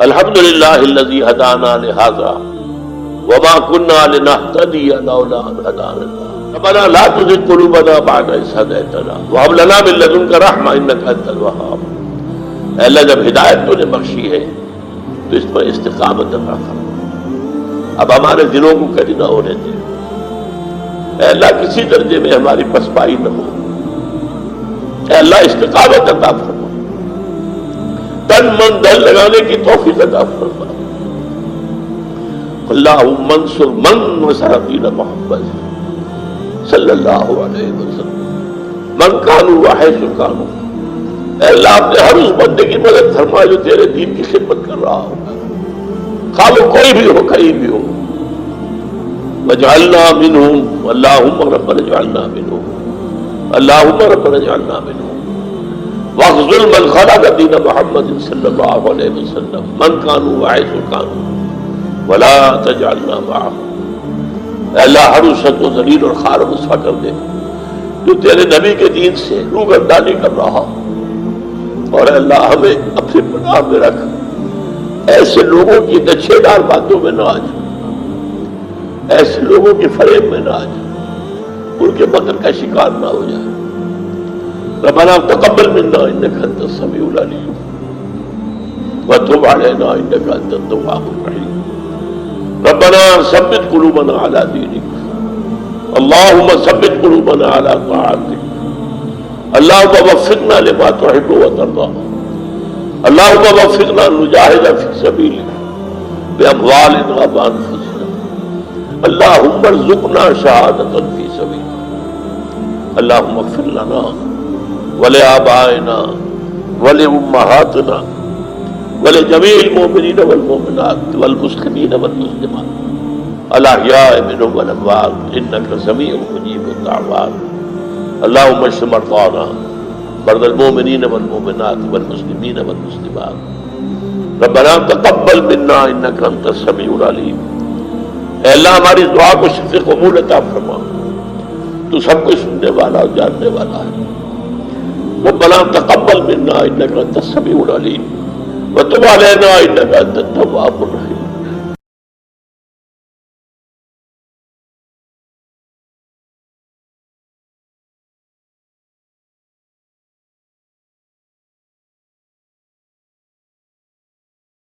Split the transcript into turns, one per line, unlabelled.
الحمدللہ الذی ہدانا لہذا وما كنا لنهتدی لولا ان ہدانا اللہ ربنا لا تزغ قلوبنا بعد إذ هديتنا وهب لنا من لدنك رحمة إنك أنت الوهاب۔ اے اللہ، جب ہدایت تو نے بخشی ہے تو اس پر استقامت عطا فرما، اب ہمارے دلوں کو کری نہ ہونے دے۔ اے اللہ، کسی درجے میں ہماری پسپائی نہ ہو۔ اے اللہ، استقامت عطا فرما، تن من دل لگانے کی توفیق عطا فرما۔ اللہم انصر من نصر دین محمد صلی اللہ علیہ وسلم من کانوا وحیث کانوا۔ اے اللہ، اپنے ہر اس بندے کی مدد فرما جو تیرے دین کی خدمت کر رہا ہو، خواہ وہ کوئی بھی ہو، کہیں بھی ہو۔ وجعلنا منہم، اللہم ربنا اجعلنا منہم، اللہم ربنا اجعلنا منہم۔ واخذل من خلق دین محمد صلی اللہ علیہ وسلم من کانوا وحیث کانوا ولا تجعلنا معهم۔ اے اللہ، ہر اس شخص کو ذلیل اور خوار و رسوا کر دے جو تیرے نبی کے دین سے روگردانی کر رہا، اور اے اللہ ہمیں اپنی پناہ میں رکھ، ایسے لوگوں کی نچھے دار باتوں میں نہ آ جائے، ایسے لوگوں کی فریب میں نہ آ جائے، ان کے مکر کا شکار نہ ہو جائے۔ ربنا تقبل منا انك انت السميع العليم وتب علينا انك انت التواب الرحيم۔ ربنا ثبت قلوبنا على دينك، اللهم ثبت قلوبنا على طاعتك، اللهم وفقنا لما تحب وترضى، اللهم وفقنا نجاهد في سبيلك بأموالنا وأنفسنا، اللهم ارزقنا شهادة في سبيلك، اللهم اغفر لنا ولآبائنا ولأمہاتنا ولجميع المؤمنين والمؤمنات والمسلمين والمسلمات الأحياء منهم والأموات إنك سميع مجيب الدعوات۔ اللهم اشف مرضانا مرضى المؤمنين والمؤمنات والمسلمين والمسلمات، ربنا تقبل منا إنك أنت السميع العليم۔ اے اللہ، ہماری دعا کو شفیع قبول عطا فرما، تو سب کو سننے والا اور جاننے والا ہے۔ ربنا تقبل منا انك انت السميع العليم وتب علينا انك انت التواب الرحيم۔